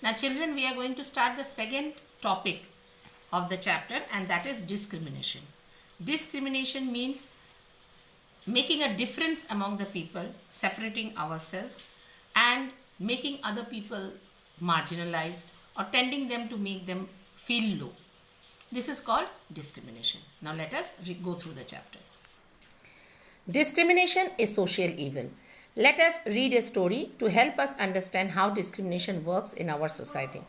Now children, we are going to start the second topic of the chapter, and that is discrimination. Discrimination means making a difference among the people, separating ourselves and making other people marginalized or tending them to make them feel low. This is called discrimination. Now let us go through the chapter. Discrimination is social evil. Let us read a story to help us understand how discrimination works in our society.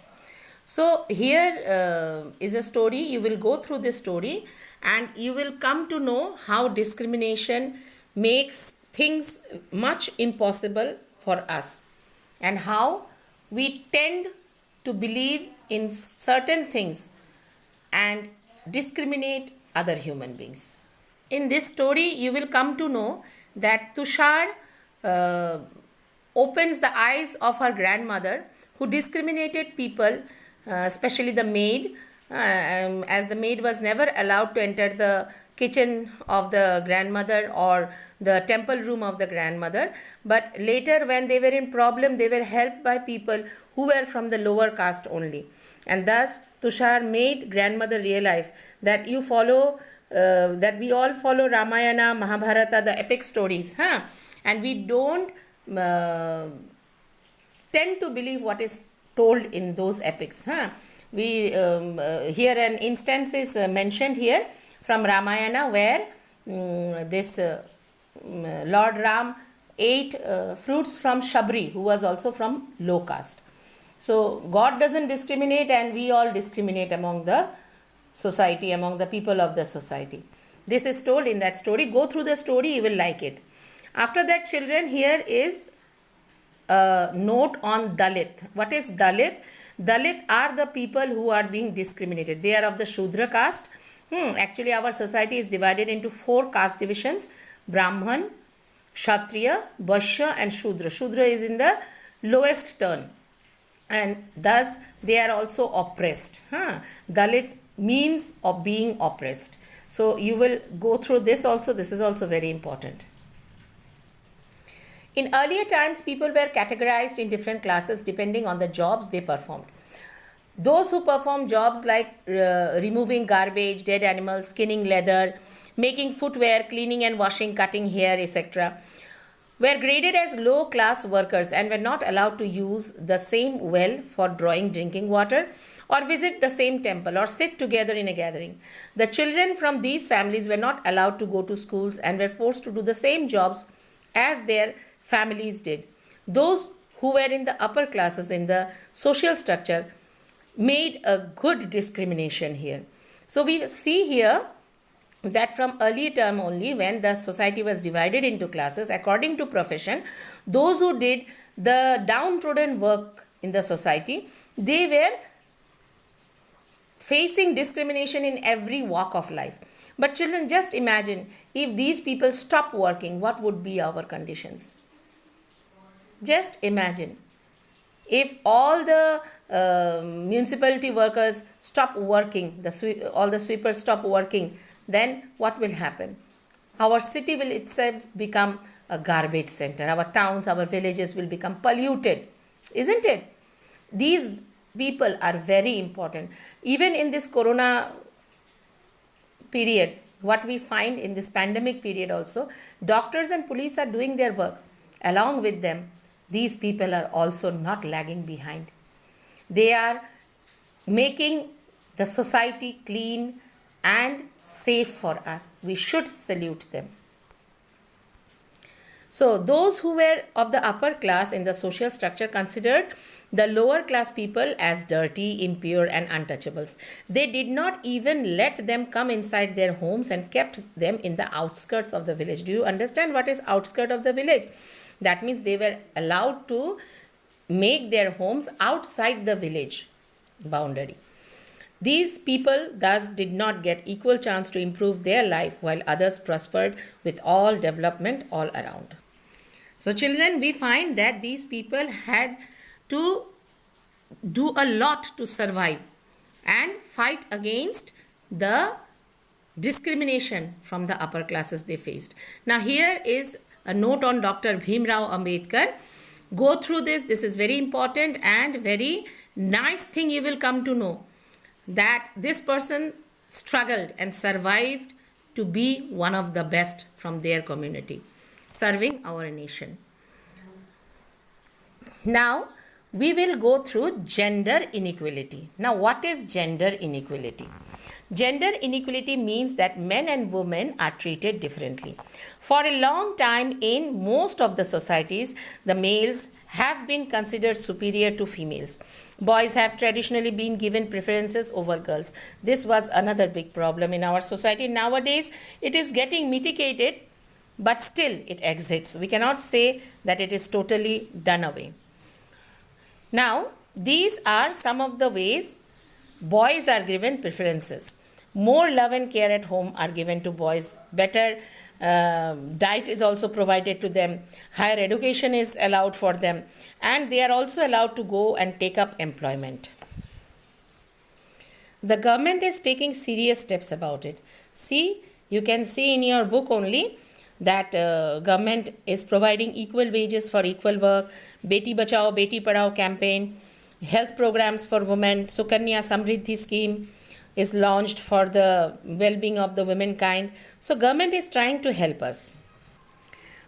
So here is a story. You will go through this story and you will come to know how discrimination makes things much impossible for us and how we tend to believe in certain things and discriminate other human beings. In this story, you will come to know that Tushar opens the eyes of her grandmother who discriminated people, especially the maid, as the maid was never allowed to enter the kitchen of the grandmother or the temple room of the grandmother. But later when they were in problem, they were helped by people who were from the lower caste only. And thus Tushar made grandmother realize that that we all follow Ramayana, Mahabharata, the epic stories, and we don't tend to believe what is told in those epics. We here an instance is mentioned here from Ramayana where this Lord Ram ate fruits from Shabri, who was also from low caste. So God doesn't discriminate, and we all discriminate among the society, among the people of the society. This is told in that story. Go through the story, you will like it. After that, children, here is a note on Dalit. What is Dalit? Dalit are the people who are being discriminated. They are of the Shudra caste. Actually, our society is divided into 4 caste divisions: Brahman, Kshatriya, Vaishya and Shudra. Shudra is in the lowest turn, and thus they are also oppressed. Dalit means of being oppressed. So you will go through this also. This is also very important. In earlier times, people were categorized in different classes depending on the jobs they performed. Those who performed jobs like removing garbage, dead animals, skinning leather, making footwear, cleaning and washing, cutting hair, etc., were graded as low class workers and were not allowed to use the same well for drawing drinking water or visit the same temple or sit together in a gathering. The children from these families were not allowed to go to schools and were forced to do the same jobs as their families did. Those who were in the upper classes in the social structure made a good discrimination here. So we see here that from early term only, when the society was divided into classes according to profession, those who did the downtrodden work in the society, they were facing discrimination in every walk of life. But children, just imagine if these people stop working, what would be our conditions? Just imagine if all the municipality workers stop working, all the sweepers stop working, then what will happen? Our city will itself become a garbage center. Our towns, our villages will become polluted, isn't it? These people are very important. Even in this corona period, what we find in this pandemic period also, doctors and police are doing their work. Along with them, these people are also not lagging behind. They are making the society clean and safe for us. We should salute them. So those who were of the upper class in the social structure considered the lower class people as dirty, impure and untouchables. They did not even let them come inside their homes and kept them in the outskirts of the village. Do you understand what is outskirt of the village? That means they were allowed to make their homes outside the village boundary. These people thus did not get equal chance to improve their life while others prospered with all development all around. So children, we find that these people had to do a lot to survive and fight against the discrimination from the upper classes they faced. Now here is a note on Dr. Bhimrao Ambedkar. Go through this. This is very important and very nice thing you will come to know, that this person struggled and survived to be one of the best from their community, serving our nation. Now, we will go through gender inequality. Now, what is gender inequality? Gender inequality means that men and women are treated differently. For a long time, in most of the societies, the males have been considered superior to females. Boys have traditionally been given preferences over girls. This was another big problem in our society. Nowadays, it is getting mitigated, but still it exists. We cannot say that it is totally done away. Now, these are some of the ways boys are given preferences. More love and care at home are given to boys. Better diet is also provided to them. Higher education is allowed for them. And they are also allowed to go and take up employment. The government is taking serious steps about it. See, you can see in your book only that government is providing equal wages for equal work, Beti Bachao, Beti Padhao campaign, health programs for women, Sukanya Samriddhi scheme is launched for the well-being of the womankind. So government is trying to help us.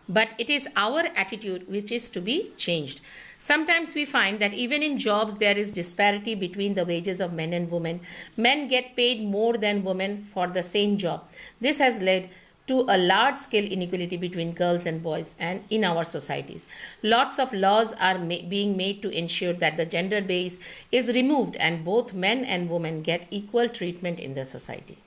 But it is our attitude which is to be changed. Sometimes we find that even in jobs there is disparity between the wages of men and women. Men get paid more than women for the same job. This has led to a large scale inequality between girls and boys and in our societies. Lots of laws are being made to ensure that the gender base is removed and both men and women get equal treatment in the society.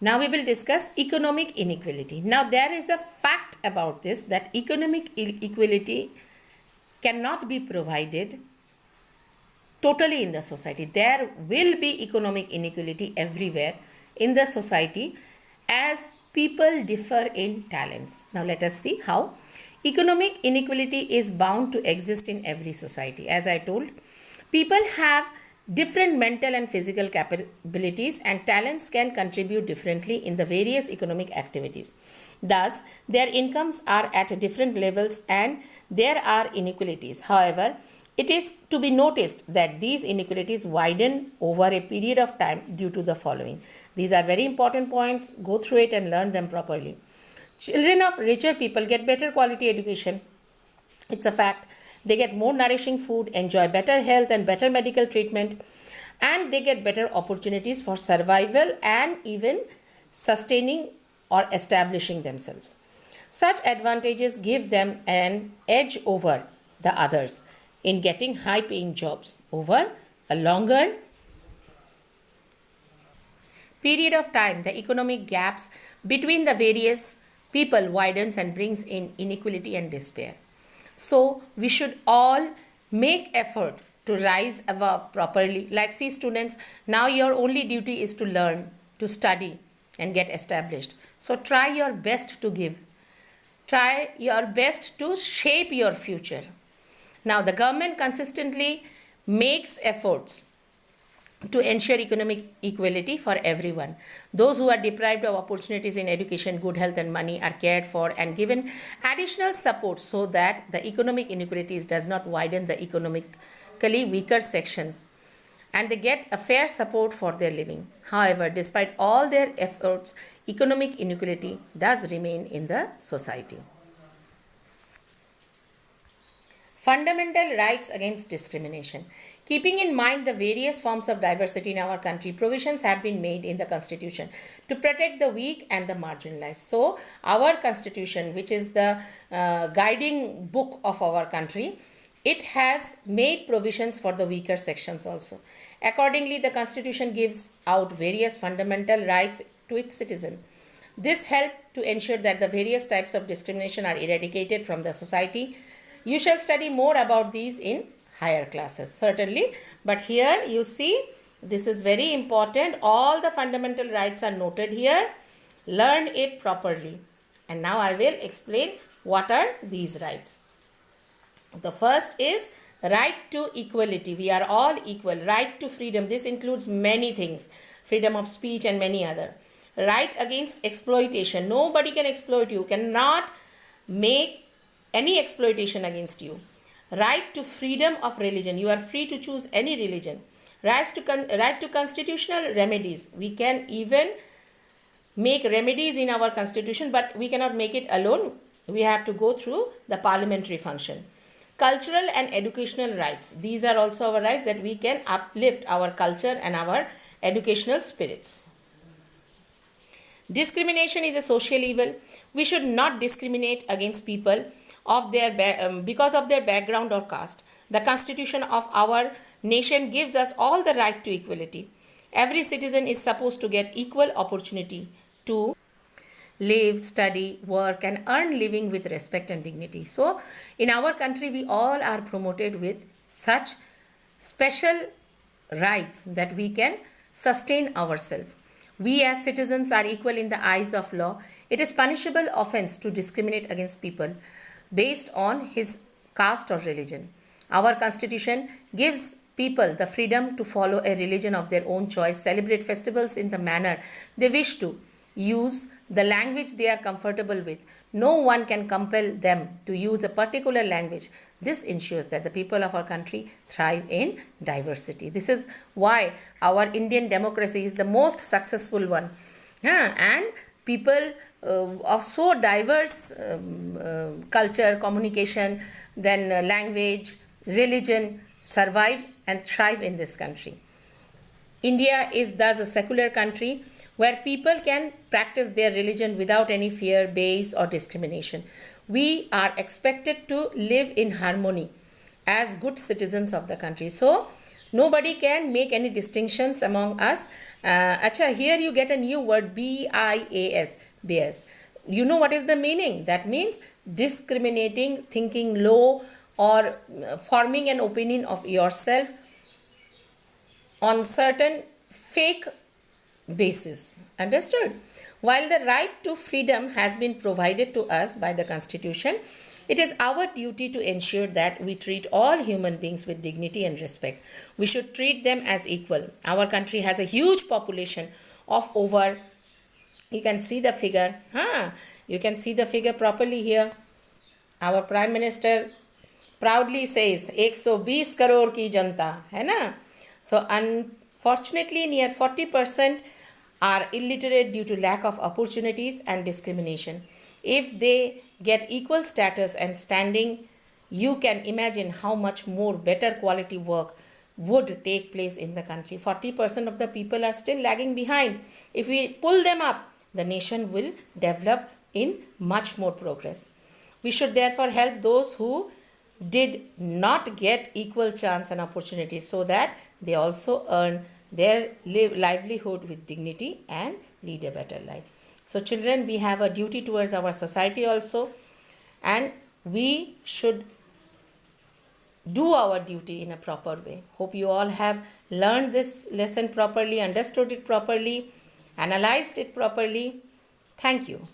Now we will discuss economic inequality. Now there is a fact about this, that economic equality cannot be provided totally in the society. There will be economic inequality everywhere in the society as people differ in talents. Now let us see how. Economic inequality is bound to exist in every society. As I told, people have different mental and physical capabilities and talents can contribute differently in the various economic activities. Thus, their incomes are at different levels and there are inequalities. However, it is to be noticed that these inequalities widen over a period of time due to the following. These are very important points. Go through it and learn them properly. Children of richer people get better quality education. It's a fact. They get more nourishing food, enjoy better health and better medical treatment, and they get better opportunities for survival and even sustaining or establishing themselves. Such advantages give them an edge over the others in getting high paying jobs over a longer period of time. The economic gaps between the various people widens and brings in inequality and despair. So we should all make effort to rise above properly. Like, see students, now your only duty is to learn, to study and get established. So try your best to give. Try your best to shape your future. Now the government consistently makes efforts to ensure economic equality for everyone. Those who are deprived of opportunities in education, good health and money are cared for and given additional support so that the economic inequalities does not widen the economically weaker sections and they get a fair support for their living. However, despite all their efforts, economic inequality does remain in the society. Fundamental rights against discrimination. Keeping in mind the various forms of diversity in our country, provisions have been made in the Constitution to protect the weak and the marginalized. So, our Constitution, which is the guiding book of our country, it has made provisions for the weaker sections also. Accordingly, the Constitution gives out various fundamental rights to its citizen. This helps to ensure that the various types of discrimination are eradicated from the society. You shall study more about these in higher classes, certainly. But here you see, this is very important. All the fundamental rights are noted here. Learn it properly. And now I will explain what are these rights. The first is right to equality. We are all equal. Right to freedom. This includes many things. Freedom of speech and many other. Right against exploitation. Nobody can exploit you. Cannot make any exploitation against you. Right to freedom of religion. You are free to choose any religion. Right to constitutional remedies. We can even make remedies in our constitution, but we cannot make it alone. We have to go through the parliamentary function. Cultural and educational rights. These are also our rights, that we can uplift our culture and our educational spirits. Discrimination is a social evil. We should not discriminate against people of because of their background or caste. The constitution of our nation gives us all the right to equality. Every citizen is supposed to get equal opportunity to live, study, work, and earn living with respect and dignity. So, in our country, we all are promoted with such special rights that we can sustain ourselves. We as citizens are equal in the eyes of law. It is punishable offense to discriminate against people based on his caste or religion. Our constitution gives people the freedom to follow a religion of their own choice, celebrate festivals in the manner they wish to, use the language they are comfortable with. No one can compel them to use a particular language. This ensures that the people of our country thrive in diversity. This is why our Indian democracy is the most successful one. And people of so diverse culture, communication, then language, religion survive and thrive in this country. India is thus a secular country where people can practice their religion without any fear, base, or discrimination. We are expected to live in harmony as good citizens of the country. So, nobody can make any distinctions among us. Here you get a new word, BIAS, bias. You know what is the meaning? That means discriminating, thinking low, or forming an opinion of yourself on certain fake basis. Understood? While the right to freedom has been provided to us by the Constitution, it is our duty to ensure that we treat all human beings with dignity and respect. We should treat them as equal. Our country has a huge population of over, you can see the figure. You can see the figure properly here. Our Prime Minister proudly says 120 crore ki janta, hai na? So unfortunately, near 40% are illiterate due to lack of opportunities and discrimination. If they get equal status and standing, you can imagine how much more better quality work would take place in the country. 40% of the people are still lagging behind. If we pull them up, the nation will develop in much more progress. We should therefore help those who did not get equal chance and opportunities so that they also earn their livelihood with dignity and lead a better life. So children, we have a duty towards our society also, and we should do our duty in a proper way. Hope you all have learned this lesson properly, understood it properly, analyzed it properly. Thank you.